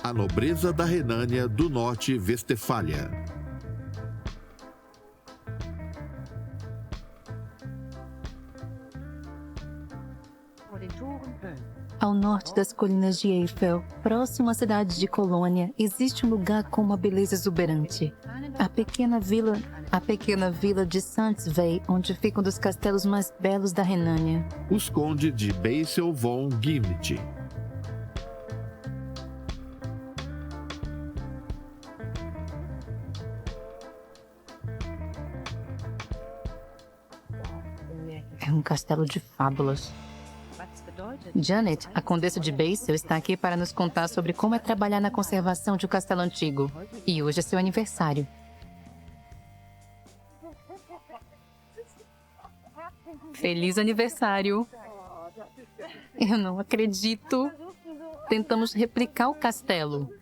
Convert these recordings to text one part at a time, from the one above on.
A nobreza da Renânia do Norte-Westfália. Ao norte das colinas de Eifel, próximo à cidade de Colônia, existe um lugar com uma beleza exuberante. A pequena vila de Sandsvey, onde fica um dos castelos mais belos da Renânia. Os condes de Beisel von Gimlet. É um castelo de fábulas. Janet, a condessa de Beisel, está aqui para nos contar sobre como é trabalhar na conservação de um castelo antigo. E hoje é seu aniversário. Feliz aniversário! Eu não acredito. Tentamos replicar o castelo.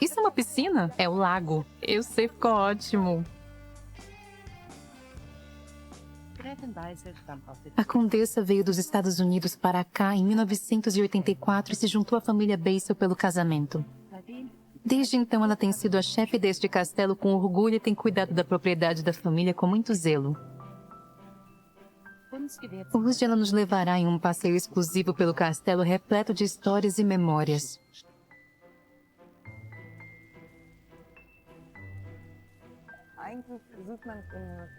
Isso é uma piscina? É o lago. Eu sei, ficou ótimo. A condessa veio dos Estados Unidos para cá em 1984 e se juntou à família Beisel pelo casamento. Desde então, ela tem sido a chefe deste castelo com orgulho e tem cuidado da propriedade da família com muito zelo. Hoje ela nos levará em um passeio exclusivo pelo castelo repleto de histórias e memórias.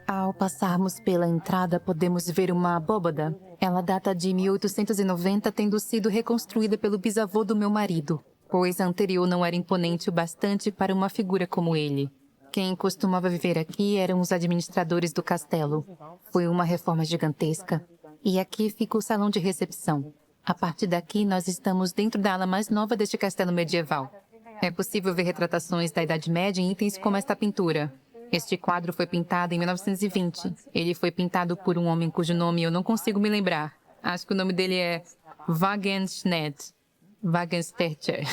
Ao passarmos pela entrada, podemos ver uma abóbada. Ela data de 1890, tendo sido reconstruída pelo bisavô do meu marido, pois a anterior não era imponente o bastante para uma figura como ele. Quem costumava viver aqui eram os administradores do castelo. Foi uma reforma gigantesca. E aqui fica o salão de recepção. A partir daqui, nós estamos dentro da ala mais nova deste castelo medieval. É possível ver retratações da Idade Média em itens como esta pintura. Este quadro foi pintado em 1920. Ele foi pintado por um homem cujo nome eu não consigo me lembrar. Acho que o nome dele é Wagenschned. Wagenstercher.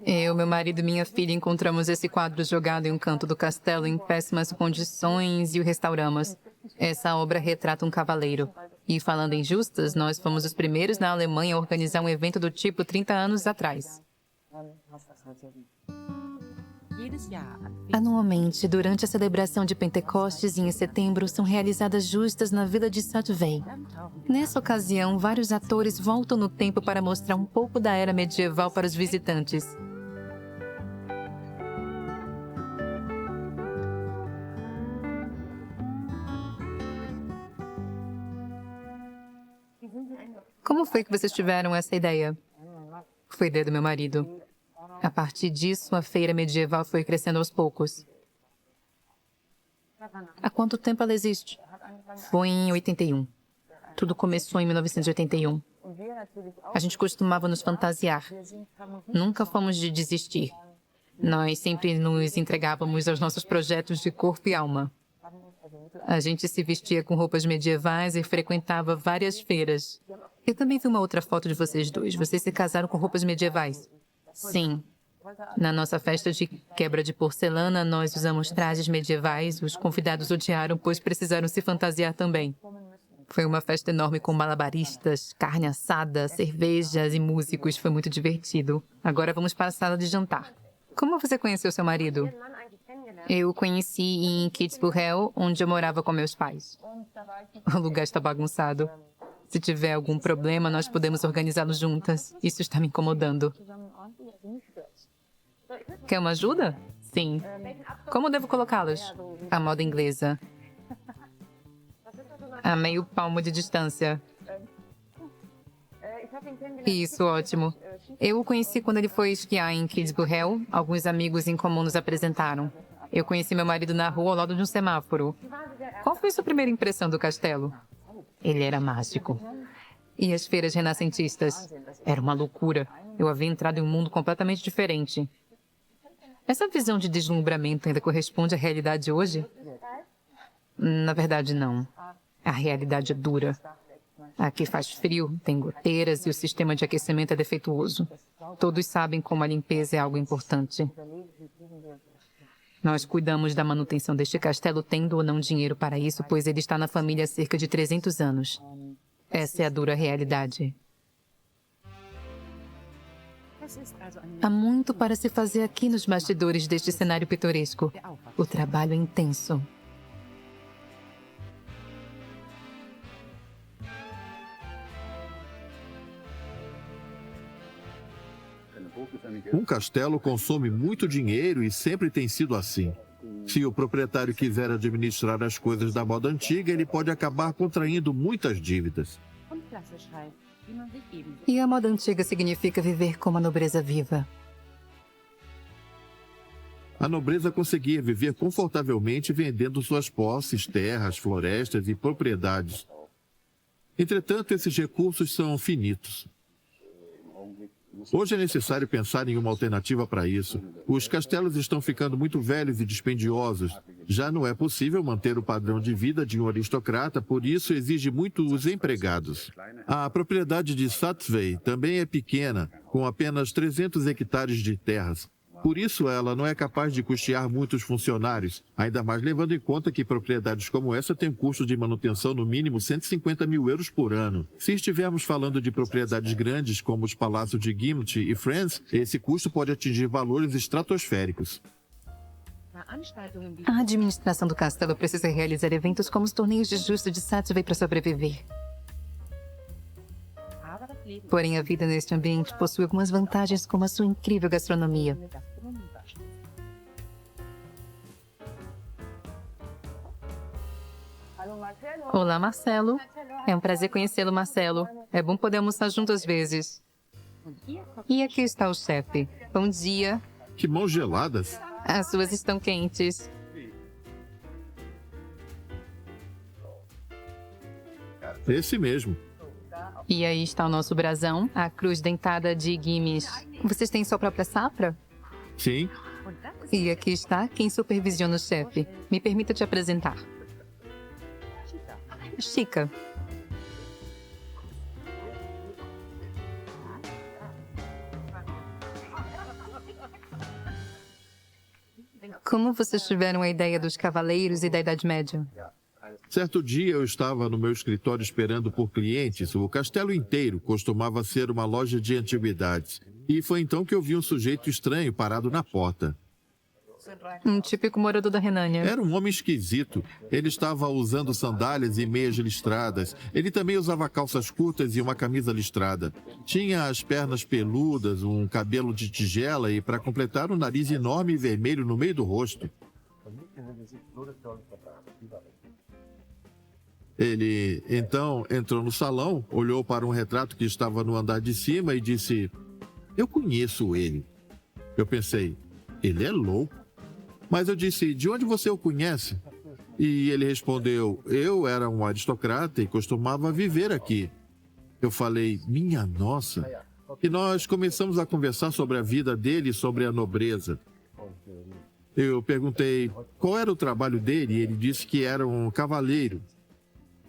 Eu, meu marido e minha filha encontramos esse quadro jogado em um canto do castelo em péssimas condições e o restauramos. Essa obra retrata um cavaleiro. E falando em justas, nós fomos os primeiros na Alemanha a organizar um evento do tipo 30 anos atrás. Anualmente, durante a celebração de Pentecostes em setembro, são realizadas justas na vila de Sandsvey. Nessa ocasião, vários atores voltam no tempo para mostrar um pouco da era medieval para os visitantes. Como foi que vocês tiveram essa ideia? Foi ideia do meu marido. A partir disso, a feira medieval foi crescendo aos poucos. Há quanto tempo ela existe? Foi em 81. Tudo começou em 1981. A gente costumava nos fantasiar. Nunca fomos de desistir. Nós sempre nos entregávamos aos nossos projetos de corpo e alma. A gente se vestia com roupas medievais e frequentava várias feiras. Eu também vi uma outra foto de vocês dois. Vocês se casaram com roupas medievais. Sim. Na nossa festa de quebra de porcelana, nós usamos trajes medievais. Os convidados odiaram, pois precisaram se fantasiar também. Foi uma festa enorme com malabaristas, carne assada, cervejas e músicos. Foi muito divertido. Agora vamos para a sala de jantar. Como você conheceu seu marido? Eu o conheci em Kitzbühel, onde eu morava com meus pais. O lugar está bagunçado. Se tiver algum problema, nós podemos organizá-lo juntas. Isso está me incomodando. Quer uma ajuda? Sim. Como devo colocá-los? A moda inglesa. A meio palmo de distância. Isso, ótimo. Eu o conheci quando ele foi esquiar em Kitzbühel. Alguns amigos em comum nos apresentaram. Eu conheci meu marido na rua ao lado de um semáforo. Qual foi sua primeira impressão do castelo? Ele era mágico. E as feiras renascentistas? Era uma loucura. Eu havia entrado em um mundo completamente diferente. Essa visão de deslumbramento ainda corresponde à realidade hoje? Na verdade, não. A realidade é dura. Aqui faz frio, tem goteiras e o sistema de aquecimento é defeituoso. Todos sabem como a limpeza é algo importante. Nós cuidamos da manutenção deste castelo, tendo ou não dinheiro para isso, pois ele está na família há cerca de 300 anos. Essa é a dura realidade. Há muito para se fazer aqui nos bastidores deste cenário pitoresco. O trabalho é intenso. Um castelo consome muito dinheiro e sempre tem sido assim. Se o proprietário quiser administrar as coisas da moda antiga, ele pode acabar contraindo muitas dívidas. E a moda antiga significa viver como a nobreza viva. A nobreza conseguia viver confortavelmente vendendo suas posses, terras, florestas e propriedades. Entretanto, esses recursos são finitos. Hoje é necessário pensar em uma alternativa para isso. Os castelos estão ficando muito velhos e dispendiosos. Já não é possível manter o padrão de vida de um aristocrata, por isso exige muito os empregados. A propriedade de Satsvey também é pequena, com apenas 300 hectares de terras. Por isso, ela não é capaz de custear muitos funcionários, ainda mais levando em conta que propriedades como essa têm um custo de manutenção no mínimo 150 mil euros por ano. Se estivermos falando de propriedades grandes, como os palácios de Gimlet e Friends, esse custo pode atingir valores estratosféricos. A administração do castelo precisa realizar eventos como os torneios de justo de Satsvey para sobreviver. Porém, a vida neste ambiente possui algumas vantagens, como a sua incrível gastronomia. Olá, Marcelo. É um prazer conhecê-lo, Marcelo. É bom poder almoçar juntos às vezes. E aqui está o chefe. Bom dia. Que mãos geladas! As suas estão quentes. Esse mesmo. E aí está o nosso brasão, a cruz dentada de Gimes. Vocês têm sua própria safra? Sim. E aqui está quem supervisiona o chefe. Me permita te apresentar. Chica. Como vocês tiveram a ideia dos cavaleiros e da Idade Média? Certo dia eu estava no meu escritório esperando por clientes. O castelo inteiro costumava ser uma loja de antiguidades. E foi então que eu vi um sujeito estranho parado na porta. Um típico morador da Renânia. Era um homem esquisito. Ele estava usando sandálias e meias listradas. Ele também usava calças curtas e uma camisa listrada. Tinha as pernas peludas, um cabelo de tigela e, para completar, um nariz enorme e vermelho no meio do rosto. Ele, então, entrou no salão, olhou para um retrato que estava no andar de cima e disse: "Eu conheço ele." Eu pensei, ele é louco. Mas eu disse: "De onde você o conhece?" E ele respondeu: "Eu era um aristocrata e costumava viver aqui." Eu falei: "Minha nossa." E nós começamos a conversar sobre a vida dele e sobre a nobreza. Eu perguntei qual era o trabalho dele e ele disse que era um cavaleiro.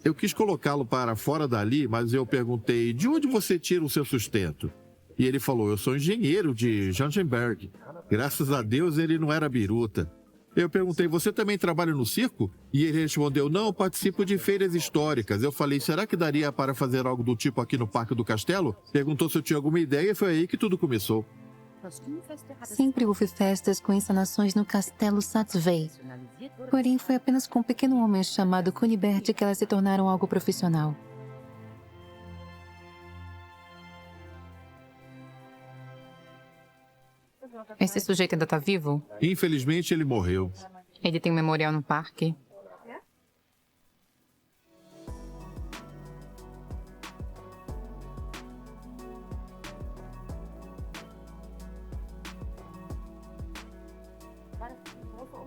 Eu quis colocá-lo para fora dali, mas eu perguntei: "De onde você tira o seu sustento?" E ele falou: "Eu sou engenheiro de Jangenberg." Graças a Deus ele não era biruta. Eu perguntei: "Você também trabalha no circo?" E ele respondeu: "Não, eu participo de feiras históricas." Eu falei: "Será que daria para fazer algo do tipo aqui no Parque do Castelo?" Perguntou se eu tinha alguma ideia e foi aí que tudo começou. Sempre houve festas com encenações no Castelo Satsvey. Porém, foi apenas com um pequeno homem chamado Kunibert que elas se tornaram algo profissional. Esse sujeito ainda está vivo? Infelizmente, ele morreu. Ele tem um memorial no parque?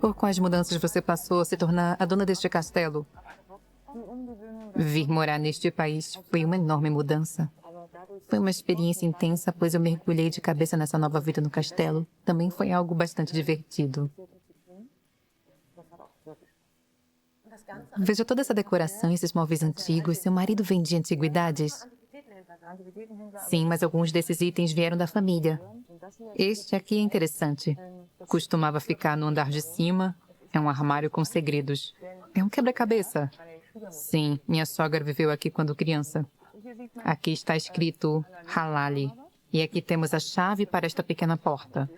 Por quais mudanças você passou a se tornar a dona deste castelo? Vir morar neste país foi uma enorme mudança. Foi uma experiência intensa, pois eu mergulhei de cabeça nessa nova vida no castelo. Também foi algo bastante divertido. Veja toda essa decoração, esses móveis antigos. Seu marido vendia antiguidades? Sim, mas alguns desses itens vieram da família. Este aqui é interessante. Costumava ficar no andar de cima. É um armário com segredos. É um quebra-cabeça. Sim, minha sogra viveu aqui quando criança. Aqui está escrito Halali. E aqui temos a chave para esta pequena porta.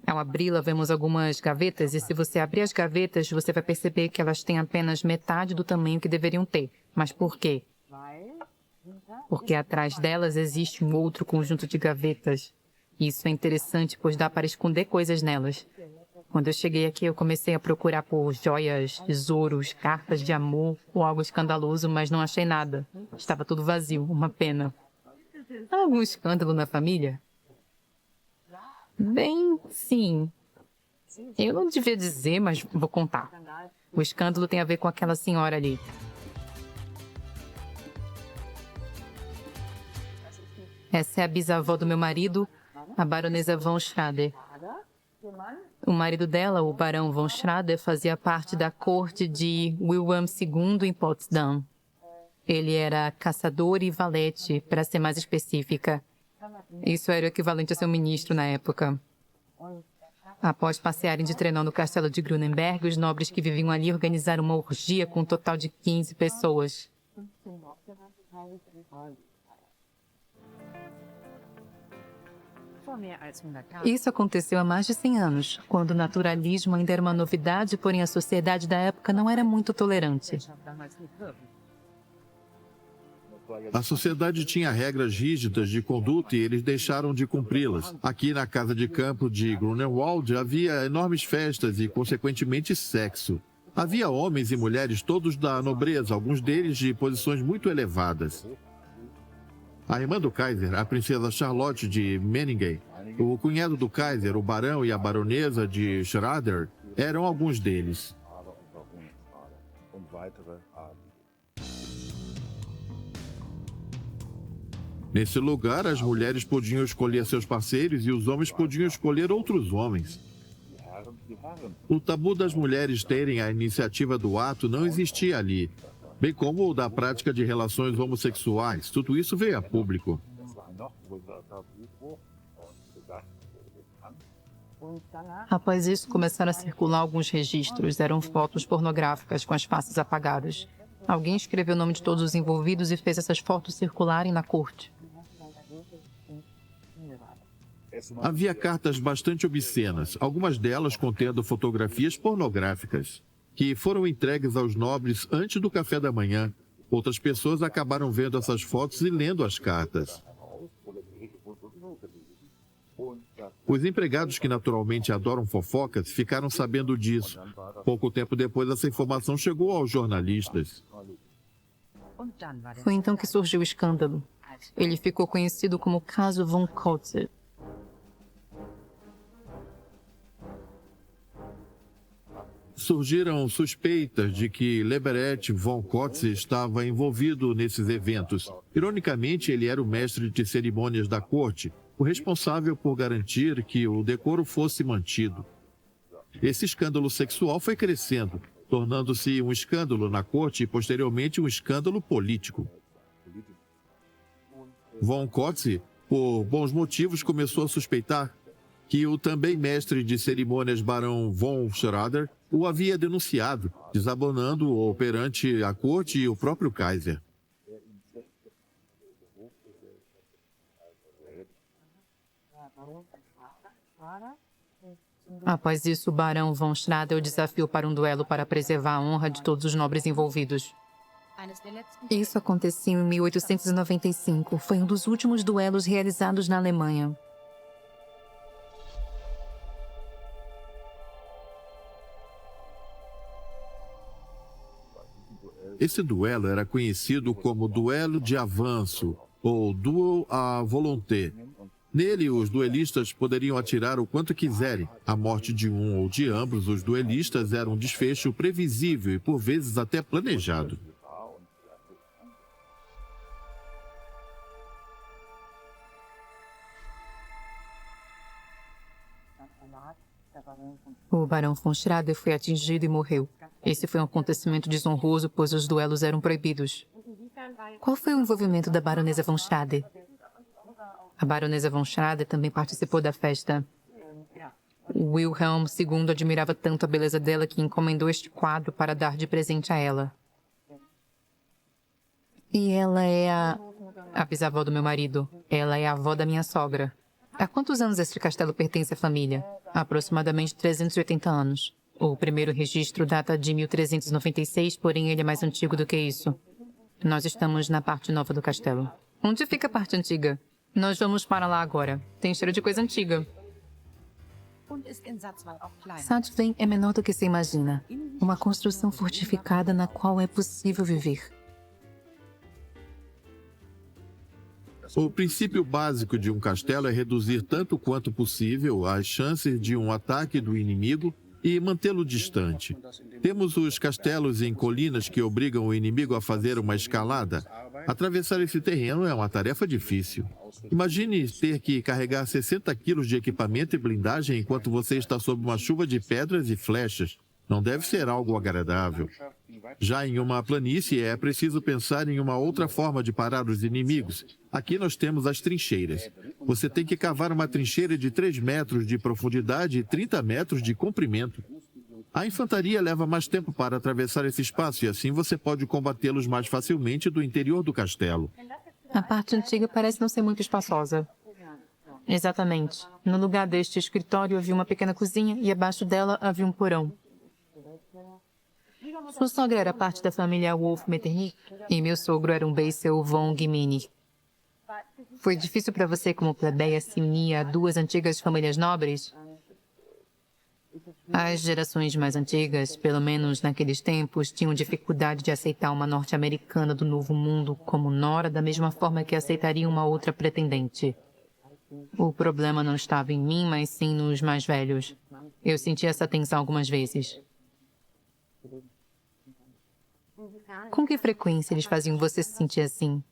Ao abri-la, vemos algumas gavetas, e se você abrir as gavetas, você vai perceber que elas têm apenas metade do tamanho que deveriam ter. Mas por quê? Porque atrás delas existe um outro conjunto de gavetas. Isso é interessante, pois dá para esconder coisas nelas. Quando eu cheguei aqui, eu comecei a procurar por joias, tesouros, cartas de amor ou algo escandaloso, mas não achei nada. Estava tudo vazio, uma pena. Há algum escândalo na família? Bem, sim. Eu não devia dizer, mas vou contar. O escândalo tem a ver com aquela senhora ali. Essa é a bisavó do meu marido, a baronesa von Schrader. O marido dela, o barão von Schrader, fazia parte da corte de Wilhelm II em Potsdam. Ele era caçador e valete, para ser mais específica. Isso era o equivalente a ser um ministro na época. Após passearem de trenó no castelo de Grunenberg, os nobres que viviam ali organizaram uma orgia com um total de 15 pessoas. Isso aconteceu há mais de 100 anos, quando o naturalismo ainda era uma novidade, porém a sociedade da época não era muito tolerante. A sociedade tinha regras rígidas de conduta e eles deixaram de cumpri-las. Aqui na casa de campo de Grunewald havia enormes festas e, consequentemente, sexo. Havia homens e mulheres, todos da nobreza, alguns deles de posições muito elevadas. A irmã do Kaiser, a princesa Charlotte de Meiningen, o cunhado do Kaiser, o barão e a baronesa de Schrader, eram alguns deles. Nesse lugar, as mulheres podiam escolher seus parceiros e os homens podiam escolher outros homens. O tabu das mulheres terem a iniciativa do ato não existia ali, bem como o da prática de relações homossexuais. Tudo isso veio a público. Após isso, começaram a circular alguns registros. Eram fotos pornográficas com as faces apagadas. Alguém escreveu o nome de todos os envolvidos e fez essas fotos circularem na corte. Havia cartas bastante obscenas, algumas delas contendo fotografias pornográficas, que foram entregues aos nobres antes do café da manhã. Outras pessoas acabaram vendo essas fotos e lendo as cartas. Os empregados que naturalmente adoram fofocas ficaram sabendo disso. Pouco tempo depois, essa informação chegou aos jornalistas. Foi então que surgiu o escândalo. Ele ficou conhecido como o caso von Kotze. Surgiram suspeitas de que Leberecht von Kotze estava envolvido nesses eventos. Ironicamente, ele era o mestre de cerimônias da corte, o responsável por garantir que o decoro fosse mantido. Esse escândalo sexual foi crescendo, tornando-se um escândalo na corte e, posteriormente, um escândalo político. Von Kotze, por bons motivos, começou a suspeitar que o também mestre de cerimônias barão von Schrader o havia denunciado, desabonando-o perante a corte e o próprio Kaiser. Após isso, o barão von Schrader o desafiou para um duelo para preservar a honra de todos os nobres envolvidos. Isso aconteceu em 1895. Foi um dos últimos duelos realizados na Alemanha. Esse duelo era conhecido como duelo de avanço, ou duel à volonté. Nele, os duelistas poderiam atirar o quanto quiserem. A morte de um ou de ambos os duelistas era um desfecho previsível e, por vezes, até planejado. O barão von Schrader foi atingido e morreu. Esse foi um acontecimento desonroso, pois os duelos eram proibidos. Qual foi o envolvimento da baronesa von Schrader? A baronesa von Schrader também participou da festa. O Wilhelm II admirava tanto a beleza dela que encomendou este quadro para dar de presente a ela. E ela é a A bisavó do meu marido. Ela é a avó da minha sogra. Há quantos anos este castelo pertence à família? Aproximadamente 380 anos. O primeiro registro data de 1396, porém ele é mais antigo do que isso. Nós estamos na parte nova do castelo. Onde fica a parte antiga? Nós vamos para lá agora. Tem cheiro de coisa antiga. Satveen é menor do que se imagina. Uma construção fortificada na qual é possível viver. O princípio básico de um castelo é reduzir tanto quanto possível as chances de um ataque do inimigo e mantê-lo distante. Temos os castelos em colinas que obrigam o inimigo a fazer uma escalada. Atravessar esse terreno é uma tarefa difícil. Imagine ter que carregar 60 quilos de equipamento e blindagem enquanto você está sob uma chuva de pedras e flechas. Não deve ser algo agradável. Já em uma planície, é preciso pensar em uma outra forma de parar os inimigos. Aqui nós temos as trincheiras. Você tem que cavar uma trincheira de 3 metros de profundidade e 30 metros de comprimento. A infantaria leva mais tempo para atravessar esse espaço e assim você pode combatê-los mais facilmente do interior do castelo. A parte antiga parece não ser muito espaçosa. Exatamente. No lugar deste escritório havia uma pequena cozinha e abaixo dela havia um porão. Sua sogra era parte da família Wolf Metternich e meu sogro era um Beisel von Gmini. Foi difícil para você, como plebeia, se unir a duas antigas famílias nobres? As gerações mais antigas, pelo menos naqueles tempos, tinham dificuldade de aceitar uma norte-americana do Novo Mundo como nora da mesma forma que aceitariam uma outra pretendente. O problema não estava em mim, mas sim nos mais velhos. Eu senti essa tensão algumas vezes. Com que frequência eles faziam você se sentir assim?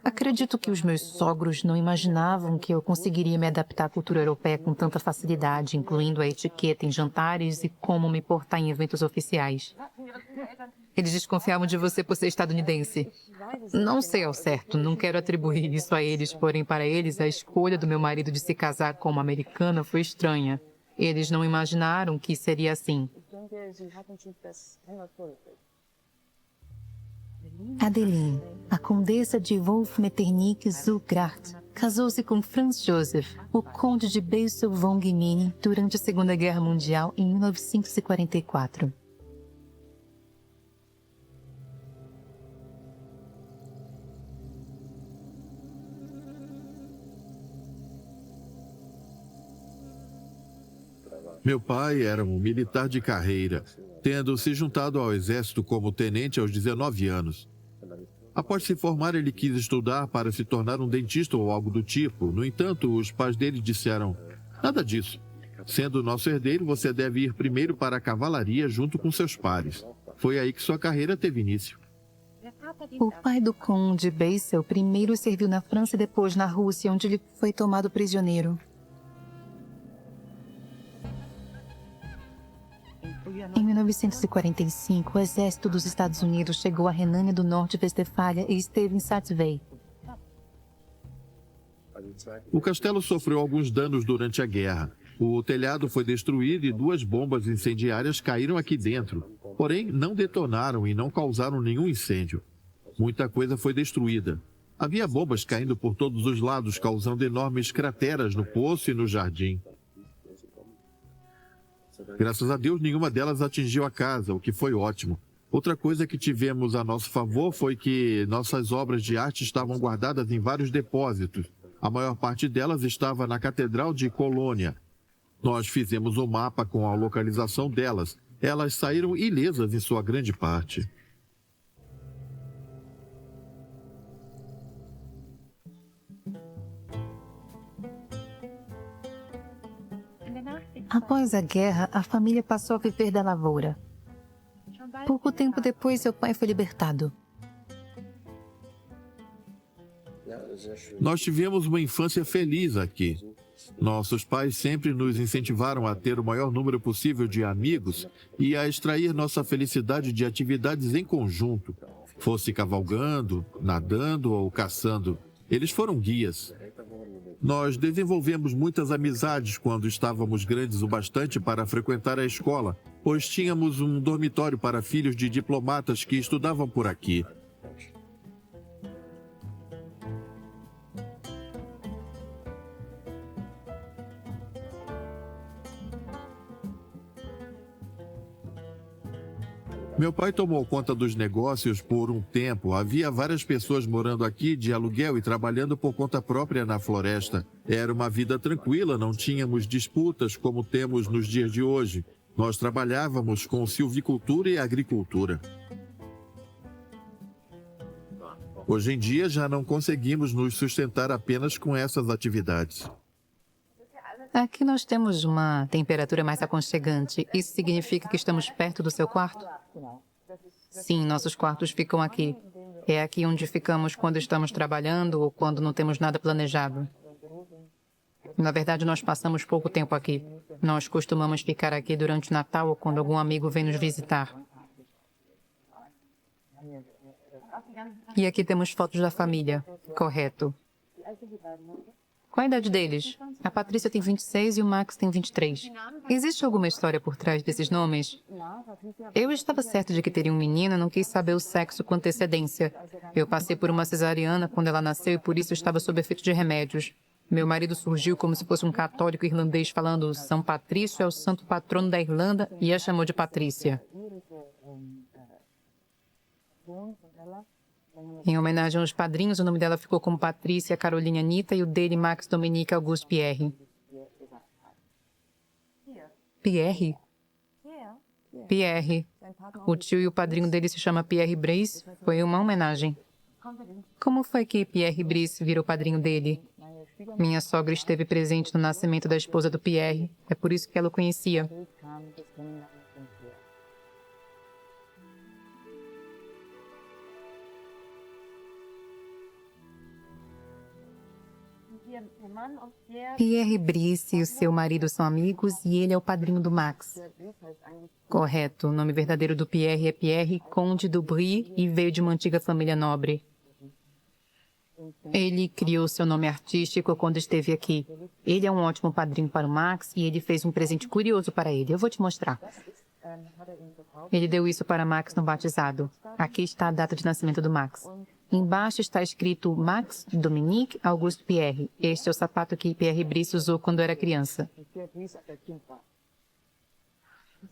Acredito que os meus sogros não imaginavam que eu conseguiria me adaptar à cultura europeia com tanta facilidade, incluindo a etiqueta em jantares e como me portar em eventos oficiais. Eles desconfiavam de você por ser estadunidense. Não sei ao certo, não quero atribuir isso a eles, porém para eles a escolha do meu marido de se casar com uma americana foi estranha. Eles não imaginaram que seria assim. Adeline, a condessa de Wolf Metternich zu Gracht, casou-se com Franz Joseph, o conde de Beisel von Gmini, durante a Segunda Guerra Mundial em 1944. Meu pai era um militar de carreira, tendo se juntado ao exército como tenente aos 19 anos. Após se formar, ele quis estudar para se tornar um dentista ou algo do tipo. No entanto, os pais dele disseram: nada disso. Sendo nosso herdeiro, você deve ir primeiro para a cavalaria junto com seus pares. Foi aí que sua carreira teve início. O pai do conde Beisel primeiro serviu na França e depois na Rússia, onde ele foi tomado prisioneiro. Em 1945, o exército dos Estados Unidos chegou à Renânia do Norte-Westfália e esteve em Satveen. O castelo sofreu alguns danos durante a guerra. O telhado foi destruído e 2 bombas incendiárias caíram aqui dentro. Porém, não detonaram e não causaram nenhum incêndio. Muita coisa foi destruída. Havia bombas caindo por todos os lados, causando enormes crateras no poço e no jardim. Graças a Deus, nenhuma delas atingiu a casa, o que foi ótimo. Outra coisa que tivemos a nosso favor foi que nossas obras de arte estavam guardadas em vários depósitos. A maior parte delas estava na Catedral de Colônia. Nós fizemos um mapa com a localização delas. Elas saíram ilesas em sua grande parte. Após a guerra, a família passou a viver da lavoura. Pouco tempo depois, seu pai foi libertado. Nós tivemos uma infância feliz aqui. Nossos pais sempre nos incentivaram a ter o maior número possível de amigos e a extrair nossa felicidade de atividades em conjunto, fosse cavalgando, nadando ou caçando. Eles foram guias. Nós desenvolvemos muitas amizades quando estávamos grandes o bastante para frequentar a escola, pois tínhamos um dormitório para filhos de diplomatas que estudavam por aqui. Meu pai tomou conta dos negócios por um tempo. Havia várias pessoas morando aqui de aluguel e trabalhando por conta própria na floresta. Era uma vida tranquila, não tínhamos disputas como temos nos dias de hoje. Nós trabalhávamos com silvicultura e agricultura. Hoje em dia já não conseguimos nos sustentar apenas com essas atividades. Aqui nós temos uma temperatura mais aconchegante. Isso significa que estamos perto do seu quarto? Sim, nossos quartos ficam aqui. É aqui onde ficamos quando estamos trabalhando ou quando não temos nada planejado. Na verdade, nós passamos pouco tempo aqui. Nós costumamos ficar aqui durante o Natal ou quando algum amigo vem nos visitar. E aqui temos fotos da família. Correto. Qual a idade deles? A Patrícia tem 26 e o Max tem 23. Existe alguma história por trás desses nomes? Eu estava certa de que teria um menino e não quis saber o sexo com antecedência. Eu passei por uma cesariana quando ela nasceu e por isso estava sob efeito de remédios. Meu marido surgiu como se fosse um católico irlandês falando São Patrício é o santo patrono da Irlanda e a chamou de Patrícia. Em homenagem aos padrinhos, o nome dela ficou como Patrícia Caroline Anita e o dele Max Dominique Auguste Pierre. Pierre? Pierre. O tio e o padrinho dele se chama Pierre Brice. Foi uma homenagem. Como foi que Pierre Brice virou padrinho dele? Minha sogra esteve presente no nascimento da esposa do Pierre. É por isso que ela o conhecia. Pierre Brice e o seu marido são amigos e ele é o padrinho do Max. Correto. O nome verdadeiro do Pierre é Pierre Conde do Brie e veio de uma antiga família nobre. Ele criou seu nome artístico quando esteve aqui. Ele é um ótimo padrinho para o Max e ele fez um presente curioso para ele. Eu vou te mostrar. Ele deu isso para Max no batizado. Aqui está a data de nascimento do Max. Embaixo está escrito Max Dominique Auguste Pierre. Este é o sapato que Pierre Brice usou quando era criança.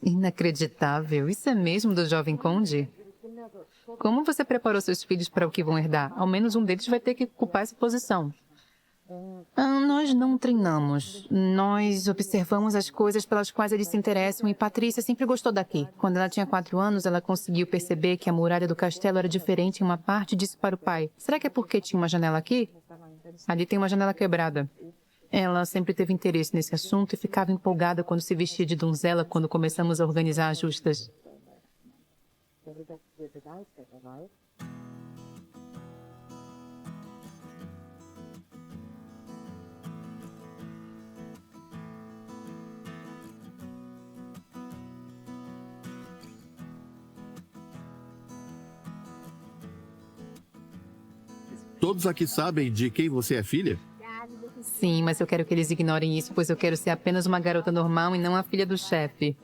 Inacreditável. Isso é mesmo do jovem conde? Como você preparou seus filhos para o que vão herdar? Ao menos um deles vai ter que ocupar essa posição. Nós não treinamos. Nós observamos as coisas pelas quais eles se interessam e Patrícia sempre gostou daqui. Quando ela tinha 4 anos, ela conseguiu perceber que a muralha do castelo era diferente em uma parte e disse para o pai: será que é porque tinha uma janela aqui? Ali tem uma janela quebrada. Ela sempre teve interesse nesse assunto e ficava empolgada quando se vestia de donzela quando começamos a organizar as justas. Todos aqui sabem de quem você é filha? Sim, mas eu quero que eles ignorem isso, pois eu quero ser apenas uma garota normal e não a filha do chefe.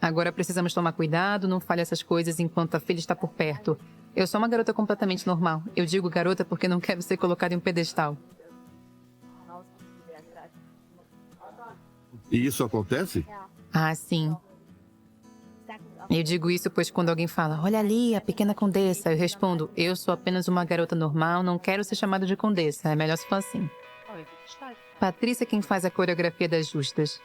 Agora precisamos tomar cuidado, não fale essas coisas enquanto a filha está por perto. Eu sou uma garota completamente normal. Eu digo garota porque não quero ser colocada em um pedestal. E isso acontece? Ah, sim. Eu digo isso pois quando alguém fala, olha ali, a pequena condessa, eu respondo, eu sou apenas uma garota normal, não quero ser chamada de condessa. É melhor se for assim. Patrícia é quem faz a coreografia das justas.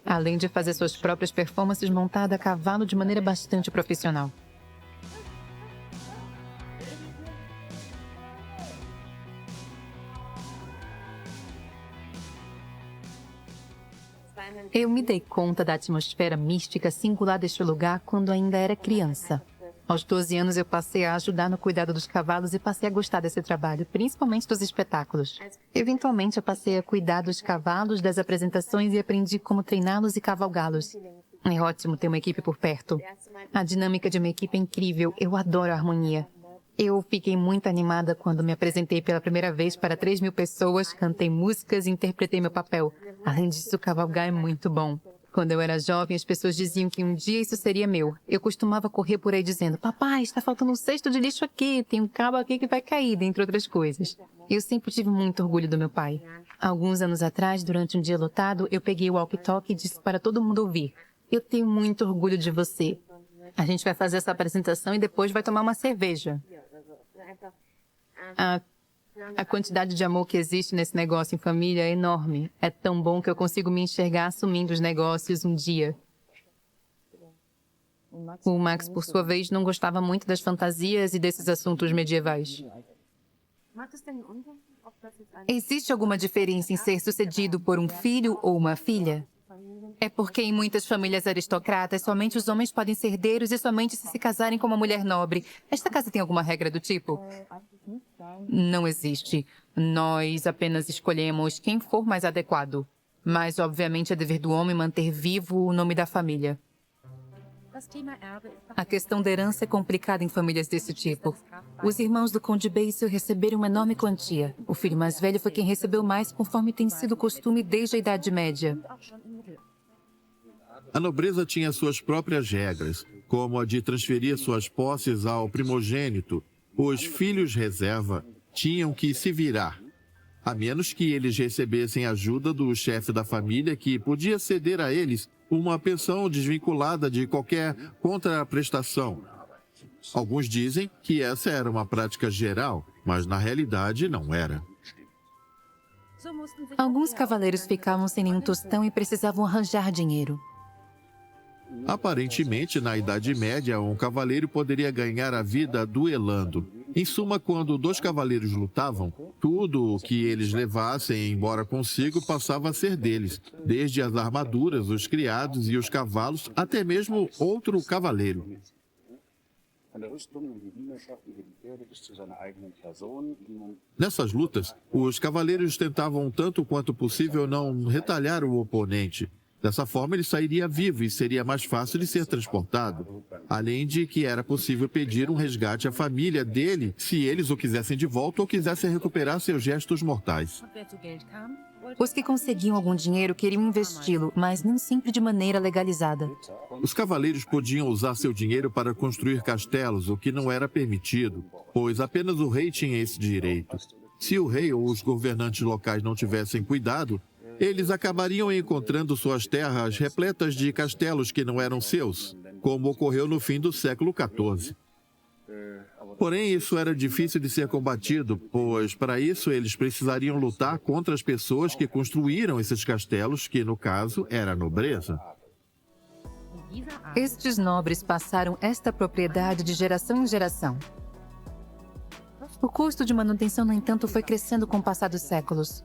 Além de fazer suas próprias performances montada a cavalo de maneira bastante profissional. Eu me dei conta da atmosfera mística singular deste lugar quando ainda era criança. Aos 12 anos eu passei a ajudar no cuidado dos cavalos e passei a gostar desse trabalho, principalmente dos espetáculos. Eventualmente eu passei a cuidar dos cavalos, das apresentações e aprendi como treiná-los e cavalgá-los. É ótimo ter uma equipe por perto. A dinâmica de uma equipe é incrível, eu adoro a harmonia. Eu fiquei muito animada quando me apresentei pela primeira vez para 3.000 pessoas, cantei músicas e interpretei meu papel. Além disso, cavalgar é muito bom. Quando eu era jovem, as pessoas diziam que um dia isso seria meu. Eu costumava correr por aí dizendo, papai, está faltando um cesto de lixo aqui, tem um cabo aqui que vai cair, dentre outras coisas. Eu sempre tive muito orgulho do meu pai. Alguns anos atrás, durante um dia lotado, eu peguei o walkie-talkie e disse para todo mundo ouvir. Eu tenho muito orgulho de você. A gente vai fazer essa apresentação e depois vai tomar uma cerveja. A quantidade de amor que existe nesse negócio em família é enorme. É tão bom que eu consigo me enxergar assumindo os negócios um dia. O Max, por sua vez, não gostava muito das fantasias e desses assuntos medievais. Existe alguma diferença em ser sucedido por um filho ou uma filha? É porque em muitas famílias aristocratas, somente os homens podem ser herdeiros e somente se casarem com uma mulher nobre. Esta casa tem alguma regra do tipo? Não existe. Nós apenas escolhemos quem for mais adequado. Mas, obviamente, é dever do homem manter vivo o nome da família. A questão da herança é complicada em famílias desse tipo. Os irmãos do Conde Basil receberam uma enorme quantia. O filho mais velho foi quem recebeu mais, conforme tem sido costume desde a Idade Média. A nobreza tinha suas próprias regras, como a de transferir suas posses ao primogênito. Os filhos reserva tinham que se virar, a menos que eles recebessem ajuda do chefe da família, que podia ceder a eles uma pensão desvinculada de qualquer contraprestação. Alguns dizem que essa era uma prática geral, mas na realidade não era. Alguns cavaleiros ficavam sem nenhum tostão e precisavam arranjar dinheiro. Aparentemente, na Idade Média, um cavaleiro poderia ganhar a vida duelando. Em suma, quando dois cavaleiros lutavam, tudo o que eles levassem embora consigo passava a ser deles, desde as armaduras, os criados e os cavalos, até mesmo outro cavaleiro. Nessas lutas, os cavaleiros tentavam tanto quanto possível não retalhar o oponente. Dessa forma, ele sairia vivo e seria mais fácil de ser transportado. Além de que era possível pedir um resgate à família dele se eles o quisessem de volta ou quisessem recuperar seus gestos mortais. Os que conseguiam algum dinheiro queriam investi-lo, mas nem sempre de maneira legalizada. Os cavaleiros podiam usar seu dinheiro para construir castelos, o que não era permitido, pois apenas o rei tinha esse direito. Se o rei ou os governantes locais não tivessem cuidado, eles acabariam encontrando suas terras repletas de castelos que não eram seus, como ocorreu no fim do século XIV. Porém, isso era difícil de ser combatido, pois para isso eles precisariam lutar contra as pessoas que construíram esses castelos, que no caso era a nobreza. Estes nobres passaram esta propriedade de geração em geração. O custo de manutenção, no entanto, foi crescendo com o passar dos séculos.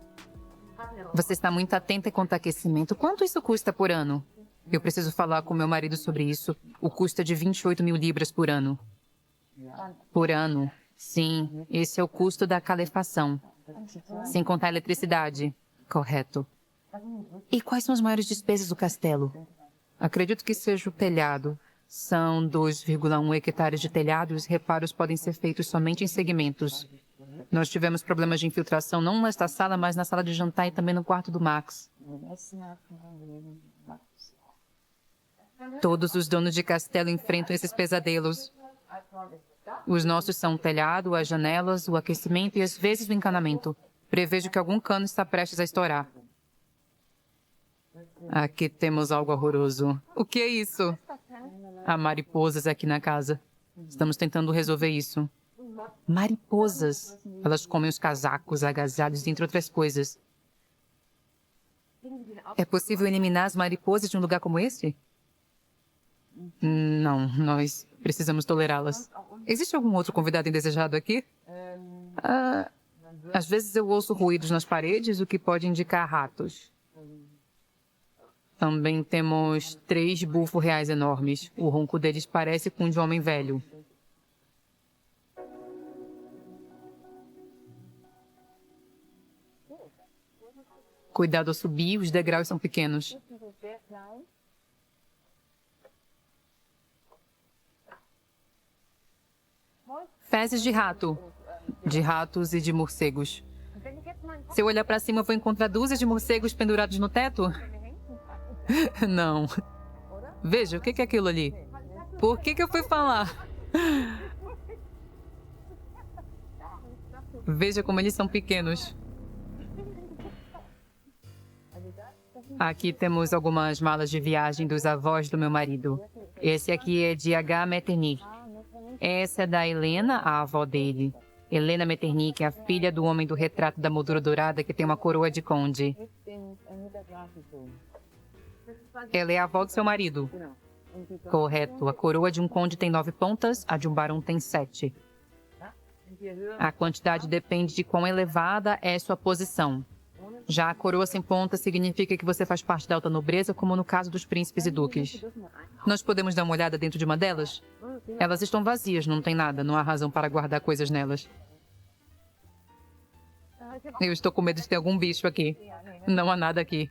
Você está muito atenta quanto ao aquecimento. Quanto isso custa por ano? Eu preciso falar com meu marido sobre isso. O custo é de 28 mil libras por ano. Por ano? Sim, esse é o custo da calefação. Sem contar a eletricidade. Correto. E quais são as maiores despesas do castelo? Acredito que seja o telhado. São 2,1 hectares de telhado e os reparos podem ser feitos somente em segmentos. Nós tivemos problemas de infiltração não nesta sala, mas na sala de jantar e também no quarto do Max. Todos os donos de castelo enfrentam esses pesadelos. Os nossos são o telhado, as janelas, o aquecimento e às vezes o encanamento. Prevejo que algum cano está prestes a estourar. Aqui temos algo horroroso. O que é isso? Há mariposas aqui na casa. Estamos tentando resolver isso. Mariposas. Elas comem os casacos, agasalhos, entre outras coisas. É possível eliminar as mariposas de um lugar como esse? Não, nós precisamos tolerá-las. Existe algum outro convidado indesejado aqui? Às vezes eu ouço ruídos nas paredes, o que pode indicar ratos. Também temos 3 bufo-reais enormes. O ronco deles parece com o de um homem velho. Cuidado ao subir, os degraus são pequenos. Fezes de rato. De ratos e de morcegos. Se eu olhar para cima, vou encontrar dúzias de morcegos pendurados no teto? Não. Veja, o que é aquilo ali? Por que eu fui falar? Veja como eles são pequenos. Aqui temos algumas malas de viagem dos avós do meu marido. Esse aqui é de H. Metternich. Essa é da Helena, a avó dele. Helena Metternich é a filha do homem do retrato da moldura dourada que tem uma coroa de conde. Ela é a avó do seu marido. Correto. A coroa de um conde tem 9 pontas, a de um barão tem 7. A quantidade depende de quão elevada é sua posição. Já a coroa sem ponta significa que você faz parte da alta nobreza, como no caso dos príncipes e duques. Nós podemos dar uma olhada dentro de uma delas? Elas estão vazias, não tem nada, não há razão para guardar coisas nelas. Eu estou com medo de ter algum bicho aqui. Não há nada aqui.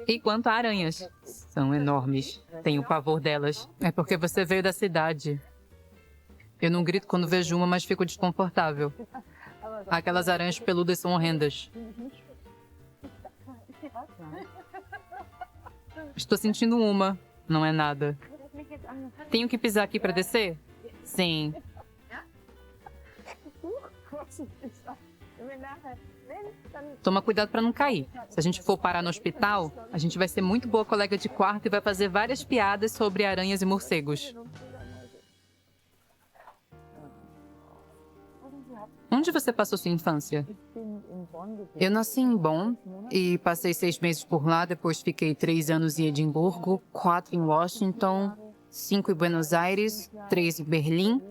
E quanto a aranhas? São enormes. Tenho pavor delas. É porque você veio da cidade. Eu não grito quando vejo uma, mas fico desconfortável. Aquelas aranhas peludas são horrendas. Estou sentindo uma. Não é nada. Tenho que pisar aqui para descer? Sim. Toma cuidado para não cair. Se a gente for parar no hospital, a gente vai ser muito boa colega de quarto e vai fazer várias piadas sobre aranhas e morcegos. Onde você passou sua infância? Eu nasci em Bonn e passei 6 meses por lá. Depois fiquei 3 anos em Edimburgo, 4 em Washington, 5 em Buenos Aires, 3 em Berlim,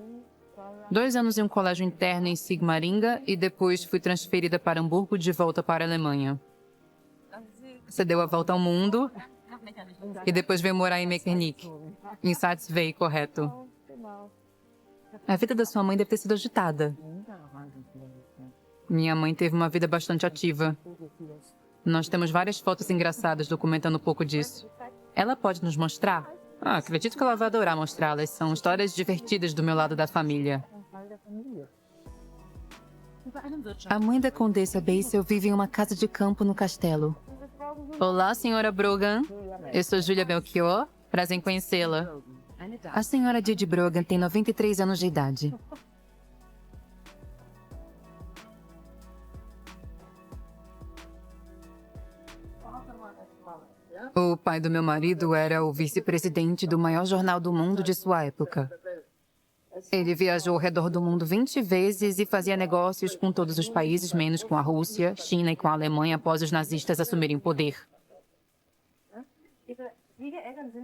2 anos em um colégio interno em Sigmaringa e depois fui transferida para Hamburgo de volta para a Alemanha. Você deu a volta ao mundo e depois veio morar em Metternich, em Satzwey, correto? A vida da sua mãe deve ter sido agitada. Minha mãe teve uma vida bastante ativa. Nós temos várias fotos engraçadas documentando um pouco disso. Ela pode nos mostrar? Acredito que ela vai adorar mostrá-las. São histórias divertidas do meu lado da família. A mãe da Condessa Basil vive em uma casa de campo no castelo. Olá, senhora Brogan. Eu sou Julia Belchior. Prazer em conhecê-la. A senhora Didi Brogan tem 93 anos de idade. O pai do meu marido era o vice-presidente do maior jornal do mundo de sua época. Ele viajou ao redor do mundo 20 vezes e fazia negócios com todos os países, menos com a Rússia, China e com a Alemanha após os nazistas assumirem o poder.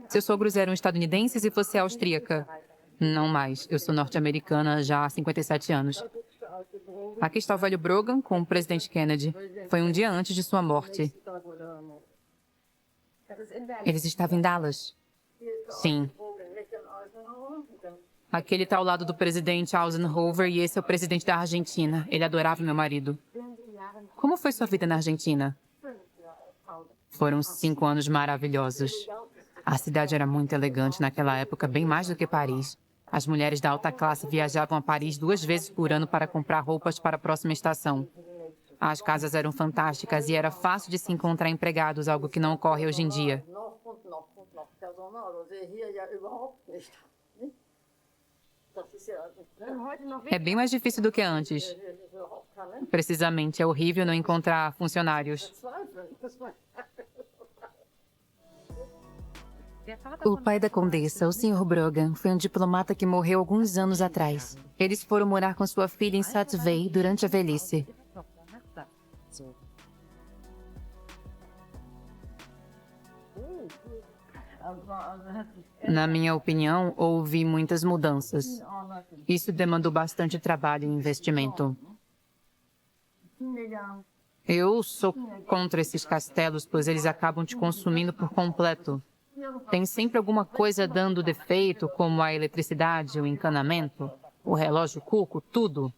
Seus sogros eram estadunidenses e você é austríaca? Não mais. Eu sou norte-americana já há 57 anos. Aqui está o velho Brogan com o presidente Kennedy. Foi um dia antes de sua morte. Eles estavam em Dallas? Sim. Aquele está ao lado do presidente Eisenhower e esse é o presidente da Argentina. Ele adorava meu marido. Como foi sua vida na Argentina? Foram 5 anos maravilhosos. A cidade era muito elegante naquela época, bem mais do que Paris. As mulheres da alta classe viajavam a Paris 2 vezes por ano para comprar roupas para a próxima estação. As casas eram fantásticas e era fácil de se encontrar empregados, algo que não ocorre hoje em dia. É bem mais difícil do que antes. Precisamente, é horrível não encontrar funcionários. O pai da Condessa, o Sr. Brogan, foi um diplomata que morreu alguns anos atrás. Eles foram morar com sua filha em Satzwey durante a velhice. Na minha opinião, houve muitas mudanças. Isso demandou bastante trabalho e investimento. Eu sou contra esses castelos, pois eles acabam te consumindo por completo. Tem sempre alguma coisa dando defeito, como a eletricidade, o encanamento, o relógio cuco, tudo.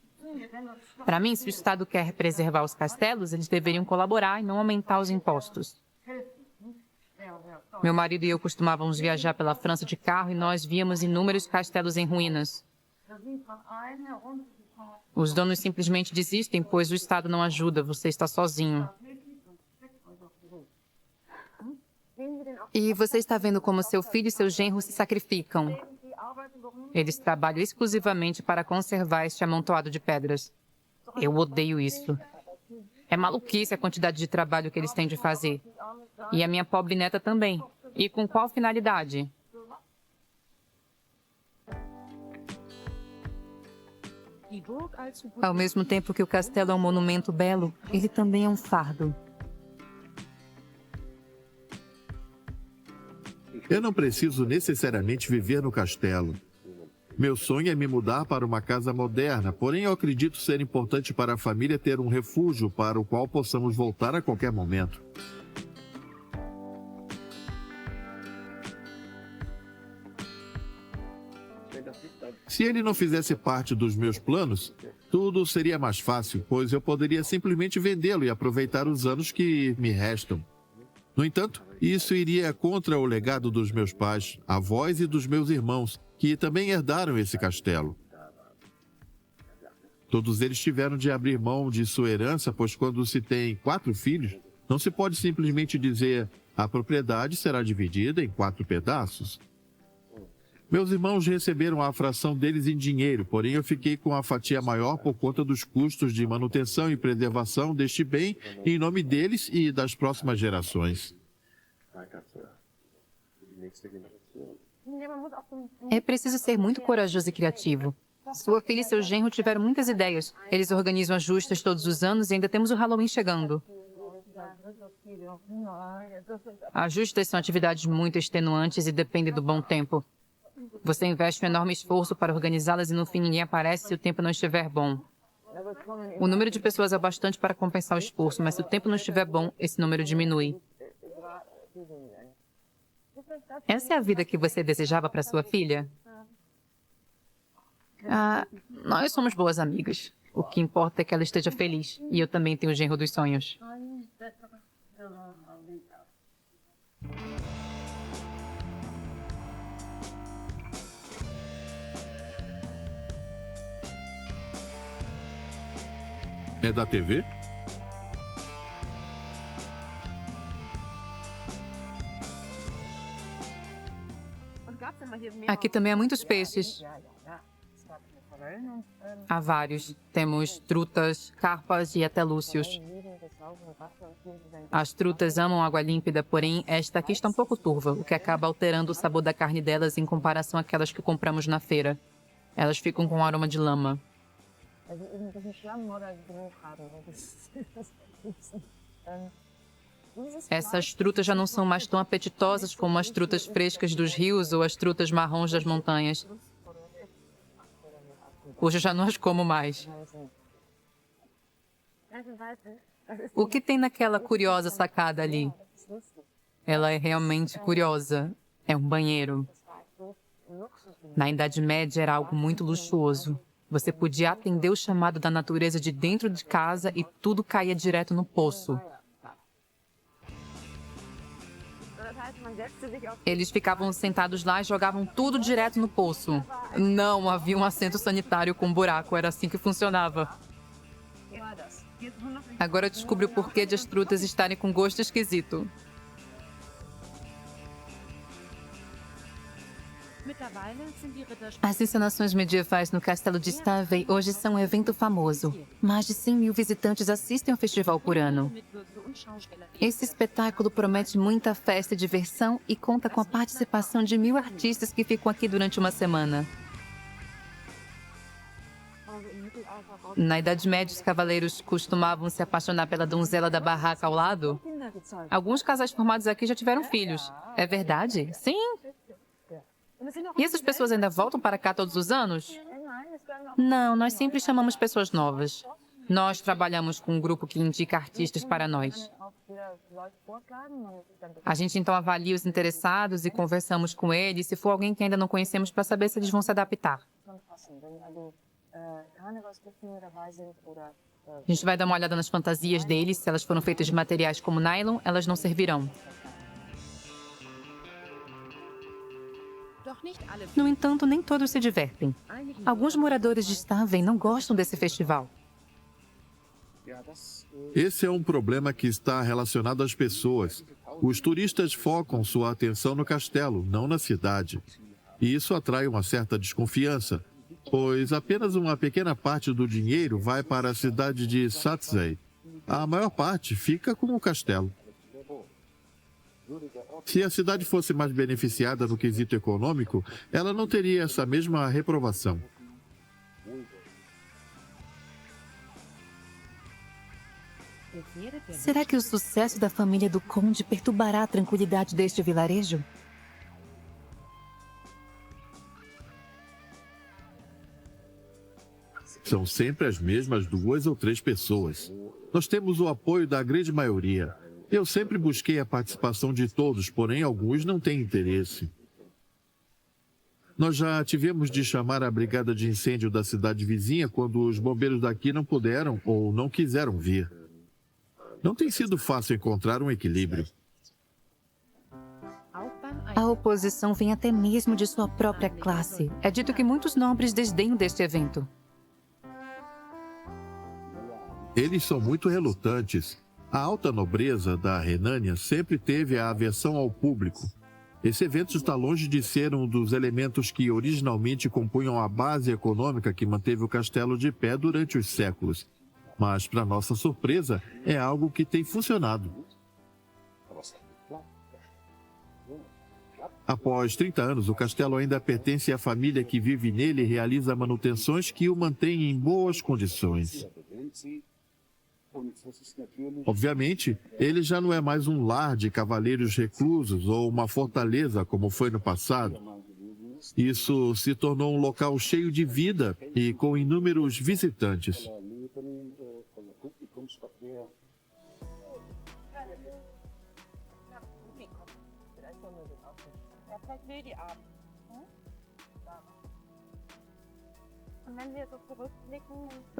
Para mim, se o Estado quer preservar os castelos, eles deveriam colaborar e não aumentar os impostos. Meu marido e eu costumávamos viajar pela França de carro e nós víamos inúmeros castelos em ruínas. Os donos simplesmente desistem, pois o Estado não ajuda, você está sozinho. E você está vendo como seu filho e seu genro se sacrificam. Eles trabalham exclusivamente para conservar este amontoado de pedras. Eu odeio isso. É maluquice a quantidade de trabalho que eles têm de fazer. E a minha pobre neta também. E com qual finalidade? Ao mesmo tempo que o castelo é um monumento belo, ele também é um fardo. Eu não preciso necessariamente viver no castelo. Meu sonho é me mudar para uma casa moderna, porém eu acredito ser importante para a família ter um refúgio para o qual possamos voltar a qualquer momento. Se ele não fizesse parte dos meus planos, tudo seria mais fácil, pois eu poderia simplesmente vendê-lo e aproveitar os anos que me restam. No entanto, isso iria contra o legado dos meus pais, avós e dos meus irmãos, que também herdaram esse castelo. Todos eles tiveram de abrir mão de sua herança, pois quando se tem 4 filhos, não se pode simplesmente dizer a propriedade será dividida em 4 pedaços. Meus irmãos receberam a fração deles em dinheiro, porém eu fiquei com a fatia maior por conta dos custos de manutenção e preservação deste bem em nome deles e das próximas gerações. É preciso ser muito corajoso e criativo. Sua filha e seu genro tiveram muitas ideias. Eles organizam as justas todos os anos e ainda temos o Halloween chegando. As justas são atividades muito extenuantes e dependem do bom tempo. Você investe um enorme esforço para organizá-las e no fim ninguém aparece se o tempo não estiver bom. O número de pessoas é bastante para compensar o esforço, mas se o tempo não estiver bom, esse número diminui. Essa é a vida que você desejava para sua filha? Nós somos boas amigas. O que importa é que ela esteja feliz. E eu também tenho o genro dos sonhos. É da TV? Aqui também há muitos peixes. Há vários. Temos trutas, carpas e até lúcios. As trutas amam água límpida, porém esta aqui está um pouco turva, o que acaba alterando o sabor da carne delas em comparação àquelas que compramos na feira. Elas ficam com um aroma de lama. Essas trutas já não são mais tão apetitosas como as trutas frescas dos rios ou as trutas marrons das montanhas. Hoje eu já não as como mais. O que tem naquela curiosa sacada ali? Ela é realmente curiosa. É um banheiro. Na Idade Média era algo muito luxuoso. Você podia atender o chamado da natureza de dentro de casa e tudo caía direto no poço. Eles ficavam sentados lá e jogavam tudo direto no poço. Não havia um assento sanitário com buraco, era assim que funcionava. Agora eu descobri o porquê de as trutas estarem com gosto esquisito. As encenações medievais no Castelo de Stavey hoje são um evento famoso. Mais de 100 mil visitantes assistem ao festival por ano. Esse espetáculo promete muita festa e diversão e conta com a participação de 1000 artistas que ficam aqui durante uma semana. Na Idade Média, os cavaleiros costumavam se apaixonar pela donzela da barraca ao lado. Alguns casais formados aqui já tiveram filhos. É verdade? Sim. E essas pessoas ainda voltam para cá todos os anos? Não, nós sempre chamamos pessoas novas. Nós trabalhamos com um grupo que indica artistas para nós. A gente então avalia os interessados e conversamos com eles, se for alguém que ainda não conhecemos, para saber se eles vão se adaptar. A gente vai dar uma olhada nas fantasias deles. Se elas foram feitas de materiais como nylon, elas não servirão. No entanto, nem todos se divertem. Alguns moradores de Stavey não gostam desse festival. Esse é um problema que está relacionado às pessoas. Os turistas focam sua atenção no castelo, não na cidade. E isso atrai uma certa desconfiança, pois apenas uma pequena parte do dinheiro vai para a cidade de Satsei. a maior parte fica com o castelo. Se a cidade fosse mais beneficiada no quesito econômico, ela não teria essa mesma reprovação. Será que o sucesso da família do Conde perturbará a tranquilidade deste vilarejo? São sempre as mesmas 2 ou 3 pessoas. Nós temos o apoio da grande maioria. Eu sempre busquei a participação de todos, porém alguns não têm interesse. Nós já tivemos de chamar a brigada de incêndio da cidade vizinha quando os bombeiros daqui não puderam ou não quiseram vir. Não tem sido fácil encontrar um equilíbrio. A oposição vem até mesmo de sua própria classe. É dito que muitos nobres desdenham deste evento. Eles são muito relutantes. A alta nobreza da Renânia sempre teve a aversão ao público. Esse evento está longe de ser um dos elementos que originalmente compunham a base econômica que manteve o castelo de pé durante os séculos. Mas, para nossa surpresa, é algo que tem funcionado. Após 30 anos, o castelo ainda pertence à família que vive nele e realiza manutenções que o mantêm em boas condições. Obviamente, ele já não é mais um lar de cavaleiros reclusos ou uma fortaleza como foi no passado. Isso se tornou um local cheio de vida e com inúmeros visitantes.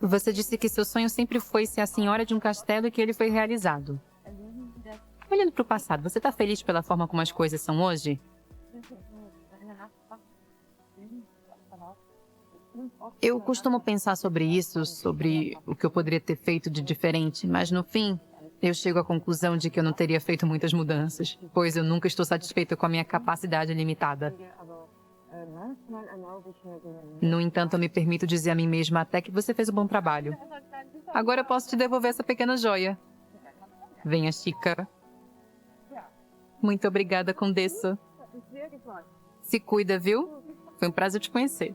Você disse que seu sonho sempre foi ser a senhora de um castelo e que ele foi realizado. Olhando para o passado, você está feliz pela forma como as coisas são hoje? Eu costumo pensar sobre isso, sobre o que eu poderia ter feito de diferente, mas no fim, eu chego à conclusão de que eu não teria feito muitas mudanças, pois eu nunca estou satisfeita com a minha capacidade limitada. No entanto, eu me permito dizer a mim mesma até que você fez um bom trabalho. Agora eu posso te devolver essa pequena joia. Venha, Chica. Muito obrigada, Condessa. Se cuida, viu? Foi um prazer te conhecer.